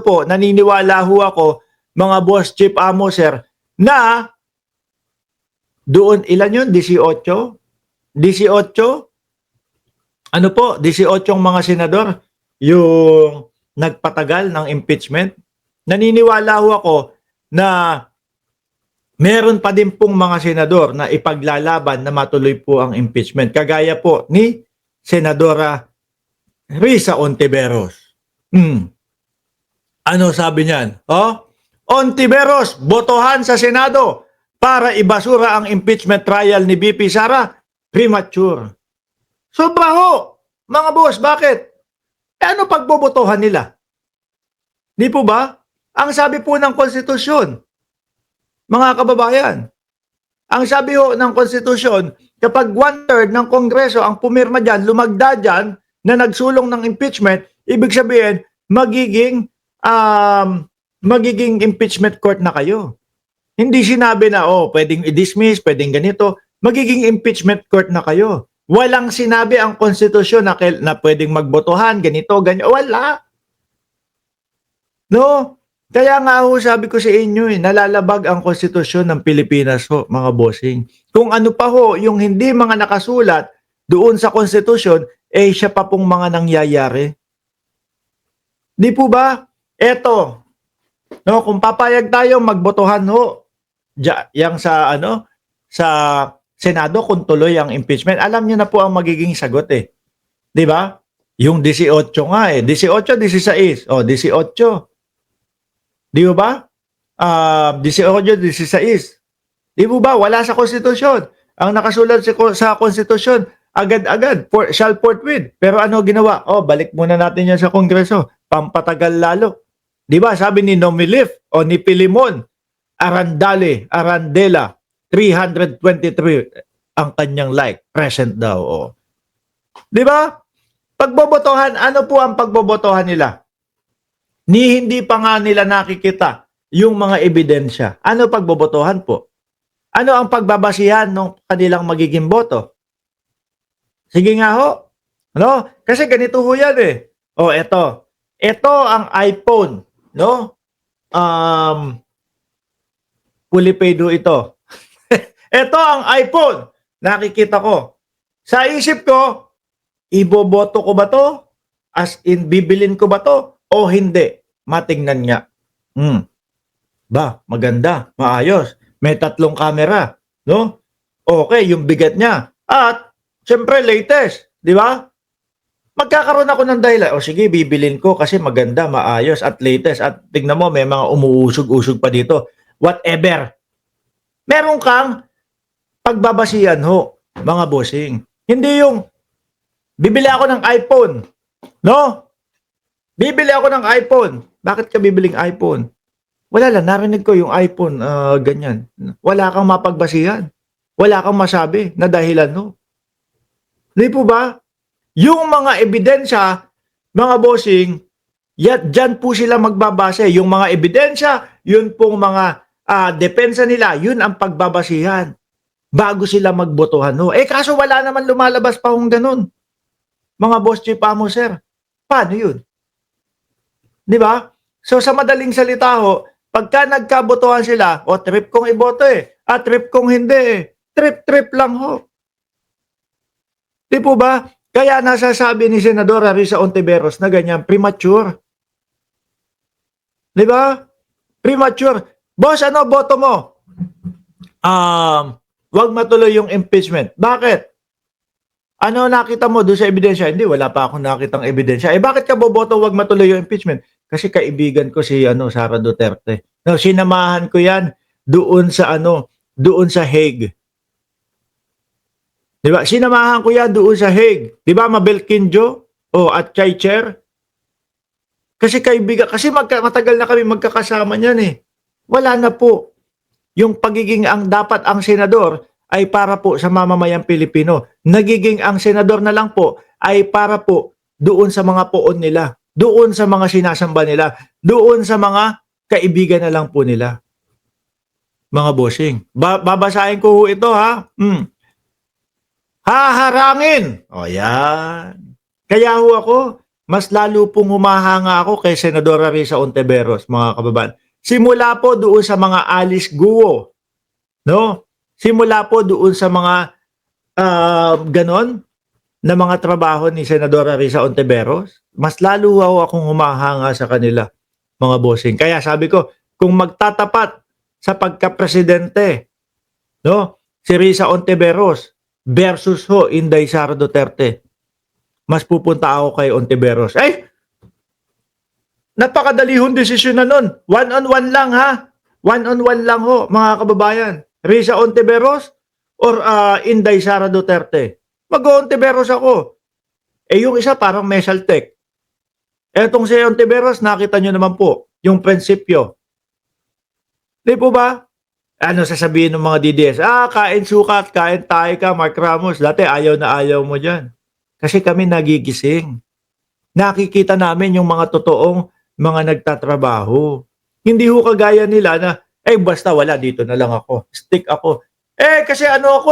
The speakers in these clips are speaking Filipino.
po, naniniwala ho ako, mga boss chief amo sir, na doon, ilan yun? 18? 18? Ano po? 18 mga senador yung nagpatagal ng impeachment. Naniniwala ho ako na meron pa din pong mga senador na ipaglalaban na matuloy po ang impeachment. Kagaya po ni Senadora Risa Ontiveros. Ano sabi niyan? Ontiveros, botohan sa Senado para ibasura ang impeachment trial ni VP Sara. Premature. Sobra ho, mga boss. Bakit? Ano pagbobotohan nila? Di po ba? Ang sabi po ng konstitusyon, mga kababayan, ang sabi ho ng konstitusyon, kapag 1/3 ng Kongreso ang pumirma dyan, lumagda dyan, na nagsulong ng impeachment, ibig sabihin, magiging impeachment court na kayo. Hindi sinabi na, pwedeng i-dismiss, pwedeng ganito. Magiging impeachment court na kayo. Walang sinabi ang konstitusyon na pwedeng magbotohan, ganito, ganyan. Wala. No? Kaya nga ho, sabi ko sa inyo, nalalabag ang konstitusyon ng Pilipinas ho, mga bossing. Kung ano pa ho, yung hindi mga nakasulat doon sa konstitusyon, siya pa pong mga nangyayari. Di po ba? Eto, no, kung papayag tayo magbotohan ho, yang sa Senado kung tuloy ang impeachment, alam niyo na po ang magiging sagot Di ba? Yung 18 nga 18, 16. 18. Di ba? 18, 16. Di ba? Wala sa konstitusyon. Ang nakasulat sa konstitusyon, agad-agad, shall forthwith. Pero ano ginawa? Balik muna natin yan sa Kongreso. Pampatagal lalo. Di ba? Sabi ni Nomilif o ni Pilimon Arandela, 323 ang kanyang like. Present daw. Di ba? Pagbobotohan, ano po ang pagbobotohan nila? Hindi pa nga nila nakikita yung mga ebidensya. Ano pagbobotohan po? Ano ang pagbabasihan ng kanilang magiging boto? Sige nga ho. Ano? Kasi ganito ho yan eto. Ito ang iPhone. No? Fully paid ho ito. Ito ang iPhone. Nakikita ko. Sa isip ko, iboboto ko ba to? As in, bibilin ko ba to? O hindi? Matingnan nga. Ba, maganda, maayos. May 3 camera, no? Okay, yung bigat niya. At, syempre, latest, di ba? Magkakaroon ako ng dahilan. Sige, bibilin ko kasi maganda, maayos, at latest. At tingnan mo, may mga umuusog-usog pa dito. Whatever. Meron kang pagbabasihan ho, mga bossing. Hindi yung, bibili ako ng iPhone, no? Bibili ako ng iPhone. Bakit ka bibiling iPhone? Wala lang, narinig ko yung iPhone, ganyan. Wala kang mapagbasihan. Wala kang masabi na dahilan, no? Di po ba? Yung mga ebidensya, mga bossing, dyan po sila magbabase. Yung mga ebidensya, yun pong mga depensa nila, yun ang pagbabasihan bago sila magbotohan, no? Kaso wala naman lumalabas pa kung ganun. Mga boss chief amo, sir. Paano yun? Di ba? So sa madaling salita ho, pagka nagkabotohan sila, trip kong iboto trip kong hindi Trip lang ho. Di po ba? Kaya nasasabi ni Senadora Risa Ontiveros na ganyan, premature. Di ba? Premature. Boss, ano boto mo? Wag matuloy yung impeachment. Bakit? Ano nakita mo doon sa ebidensya? Hindi, wala pa akong nakitang ebidensya. Bakit ka boboto wag matuloy yung impeachment? Kasi kaibigan ko si Sara Duterte. No, sinamahan ko 'yan doon sa Hague. 'Di ba? Sinamahan ko 'yan doon sa Hague. 'Di ba, Mabel Quinjo at Chai Chair? Kasi kaibigan, kasi matagal na kami magkakasama niyan Wala na po. Yung pagiging dapat ang senador ay para po sa mamamayang Pilipino. Nagiging ang senador na lang po ay para po doon sa mga poon nila. Doon sa mga sinasamba nila, doon sa mga kaibigan na lang po nila. Mga bossing. Babasahin ko ito Haharangin. Yan. Kaya ako, mas lalo pong humahanga ako kay Senadora Risa Ontiveros, mga kababayan. Simula po doon sa mga Alice Guo, no? Simula po doon sa mga ganon na mga trabaho ni Senadora Risa Ontiveros, mas lalo akong humahanga sa kanila, mga bossing. Kaya sabi ko, kung magtatapat sa pagka-presidente, no? Si Risa Ontiveros versus Inday Sara Duterte, mas pupunta ako kay Ontiveros. Napakadali hong desisyon na nun. One-on-one lang ha. One-on-one lang mga kababayan. Risa Ontiveros or Inday Sara Duterte. Mag-Ontiveros ako. Yung isa parang Mesaltec. Etong si Ontiveros, nakita nyo naman po, yung prinsipyo. Di po ba? Ano sasabihin ng mga DDS? Kain sukat, kain tayo ka, Mark Ramos. Dati ayaw na ayaw mo dyan. Kasi kami nagigising. Nakikita namin yung mga totoong mga nagtatrabaho. Hindi ho kagaya nila na, basta wala, dito na lang ako. Stick ako. Kasi ano ako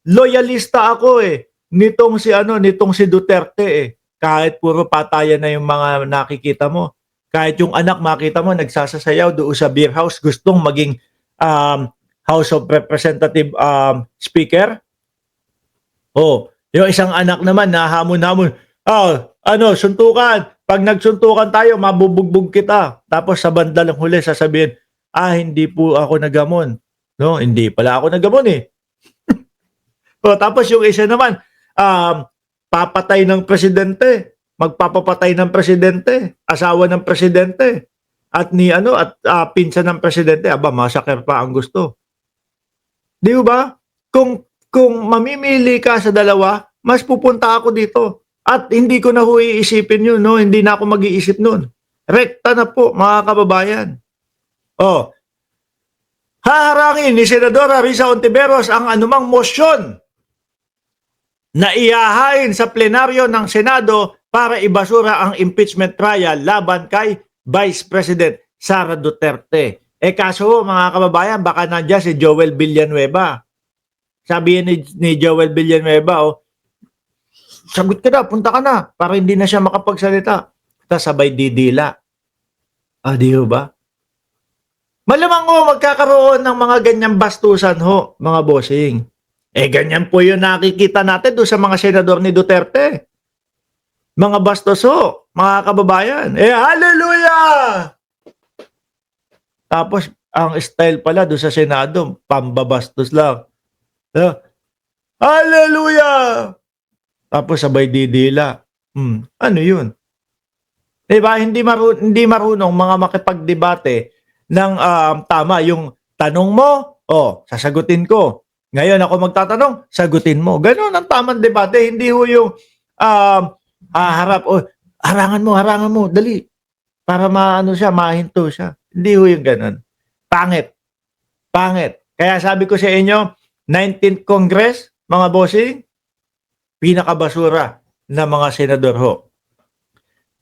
loyalista ako nitong si Duterte Kahit puro patayan na yung mga nakikita mo. Kahit yung anak makita mo nagsasasayaw doon sa beer house, gustong maging House of Representative Speaker. Yung isang anak naman nahamon-hamon, suntukan. Pag nagsuntukan tayo, mabubugbog kita. Tapos sa bandalang huli sasabihin, hindi po ako nagamon. No, hindi pala ako nagamon tapos yung isa naman, papatay ng presidente, magpapapatay ng presidente, asawa ng presidente, at pinsan ng presidente, massacre pa ang gusto. Di ba? Kung mamimili ka sa dalawa, mas pupunta ako dito. At hindi ko na iisipin yun, no? Hindi na ako mag-iisip nun. Rekta na po, mga kababayan. Haharangin ni Senadora Risa Ontiveros ang anumang motion na ihahain sa plenaryo ng Senado para ibasura ang impeachment trial laban kay Vice President Sara Duterte. Kaso mga kababayan, baka nandiyan si Joel Villanueva. Sabihin ni Joel Villanueva, sagot ka na, punta ka na, para hindi na siya makapagsalita. Tapos sabay didila. Di ba? Malamang magkakaroon ng mga ganyang bastusan mga bossing. Ganyan po yung nakikita natin doon sa mga senador ni Duterte. Mga bastos mga kababayan. Hallelujah! Tapos, ang style pala doon sa Senado, pambabastos lang. Hallelujah! Tapos sabay didila. Ano yun? Diba? Hindi marunong mga makipagdebate ng tama. Yung tanong mo, sasagutin ko. Ngayon ako magtatanong, sagutin mo. Ganon ang tamang debate. Hindi ho yung harap. Harangan mo, dali. Para mahinto siya. Hindi ho yung ganon. Pangit. Kaya sabi ko sa inyo, 19th Congress, mga bossing, pinakabasura na mga senador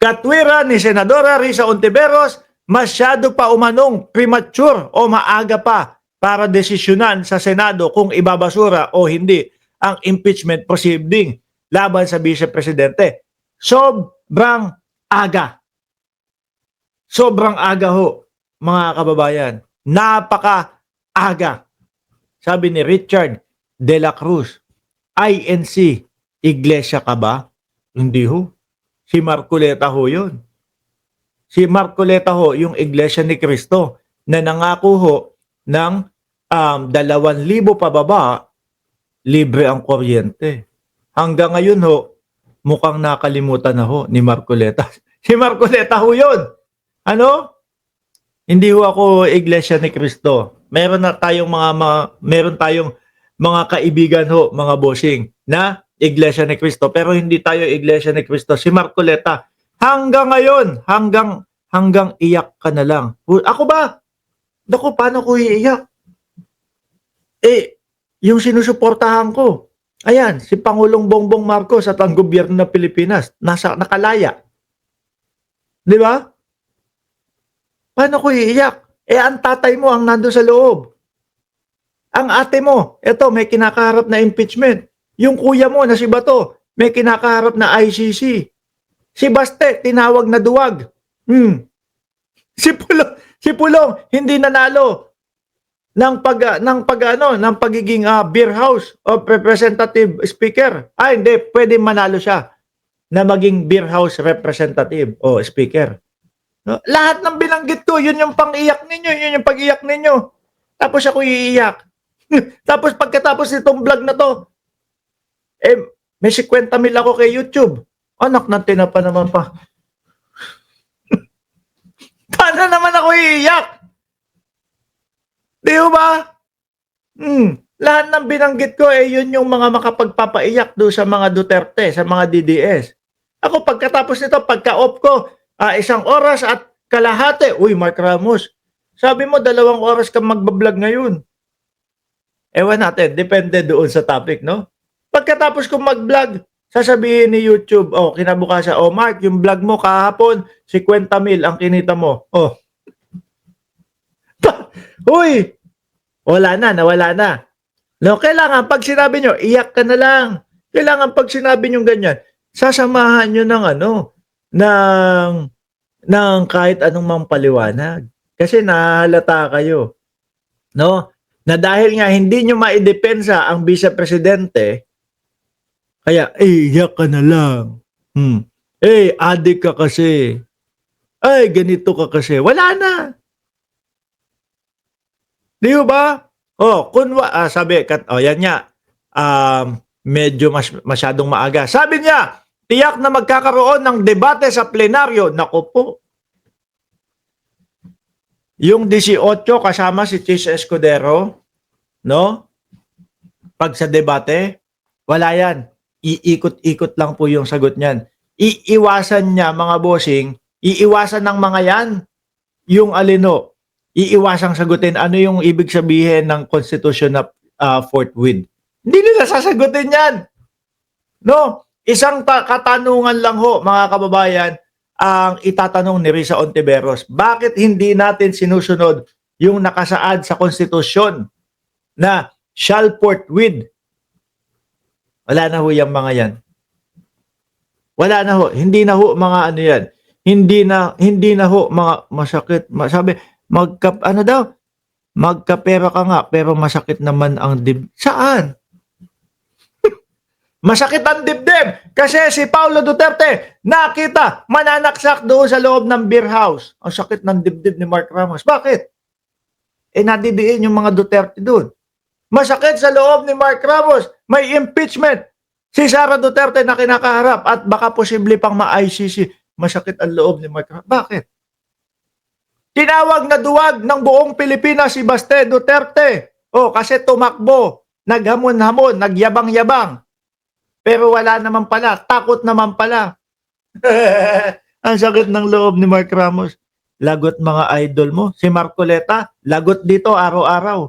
Katwiran ni Senadora Risa Ontiveros, masyado pa umanong premature o maaga pa para desisyonan sa Senado kung ibabasura o hindi ang impeachment proceeding laban sa Vice Presidente. Sobrang aga. Sobrang aga mga kababayan. Napaka-aga. Sabi ni Richard de la Cruz, INC, Iglesia ka ba? Hindi Si Marcoleta yun. Si Marcoleta yung Iglesia ni Cristo na nangako ng 2,000 pababa, libre ang kuryente. Hanggang ngayon mukhang nakalimutan na ni Marcoleta. Si Marcoleta yun. Hindi ako Iglesia ni Cristo. Meron tayong mga kaibigan mga bossing na Iglesia ni Cristo, pero hindi tayo Iglesia ni Cristo. Si Marcoleta, hanggang ngayon, hanggang iyak ka na lang. Ako ba? Naku, paano ko iiyak? Yung sinusuportahan ko, ayan, si Pangulong Bongbong Marcos at ang gobyerno ng Pilipinas, nakalaya. Di ba? Paano ko iiyak? Ang tatay mo ang nando sa loob. Ang ate mo, may kinakaharap na impeachment. Yung kuya mo na si Bato, may kinakaharap na ICC. Si Baste, tinawag na duwag. Si Pulong hindi nanalo ng pagiging beer house of representative speaker. Hindi, pwede manalo siya na maging beer house representative o speaker. No? Lahat ng binanggit ko, yun yung pang-iyak ninyo, yun yung pag-iyak ninyo. Tapos ako iiyak. Tapos pagkatapos nitong vlog na to, may 50 mil ako kay YouTube. Anak ng tinapa naman pa. Paano naman ako iiyak? Di ba? Lahat ng binanggit ko, yun yung mga makapagpapaiyak do sa mga Duterte, sa mga DDS. Ako, pagkatapos nito, pagka-off ko, 1 oras at kalahati. Uy, Mark Ramos, sabi mo 2 oras kang magbablog ngayon. Ewan natin, depende doon sa topic, no? Pagkatapos kong mag-vlog, sasabihin ni YouTube, kinabukasan, Mark, yung vlog mo kahapon, 50 mil ang kinita mo. Uy, nawala na. No, kailangan pag sinabi nyo, iyak ka na lang. Kailangan pag sinabi nyo ganyan, sasamahan nyo ng kahit anong mampaliwanag. Kasi nahalata kayo. No? Na dahil nga hindi nyo maidepensa ang vice-presidente, kaya, iyak ka na lang. Adik ka kasi. Ay, ganito ka kasi. Wala na. Di ba? Sabi, yan nga. Medyo masyadong maaga. Sabi niya, tiyak na magkakaroon ng debate sa plenaryo. Naku po. Yung 18 kasama si Chis Escudero, no? Pag sa debate, wala yan. Iikot-ikot lang po yung sagot niyan. Iiwasan niya, mga bossing, iiwasan ng mga yan, yung alino, iiwasang sagutin ano yung ibig sabihin ng Constitution na forthwith. Hindi nila sasagutin yan. No? Isang katanungan lang ho, mga kababayan, ang itatanong ni Risa Ontiveros. Bakit hindi natin sinusunod yung nakasaad sa konstitusyon na shall forthwith? Wala na ho yung mga yan. Wala na ho. Hindi na ho mga ano yan. Hindi na ho mga masakit. Sabi, magkapera ka nga pero masakit naman ang dibdib. Saan? Masakit ang dibdib kasi si Paulo Duterte nakita mananaksak doon sa loob ng beer house. Ang sakit ng dibdib ni Mark Ramos. Bakit? Nadidiin yung mga Duterte doon. Masakit sa loob ni Mark Ramos. May impeachment. Si Sara Duterte na kinakaharap at baka posible pang ma-ICC. Masakit ang loob ni Mark Ramos. Bakit? Tinawag na duwag ng buong Pilipinas si Baste Duterte. Kasi tumakbo. Naghamon-hamon. Nagyabang-yabang. Pero wala naman pala. Takot naman pala. Ang sakit ng loob ni Mark Ramos. Lagot mga idol mo. Si Marcoleta, lagot dito araw-araw.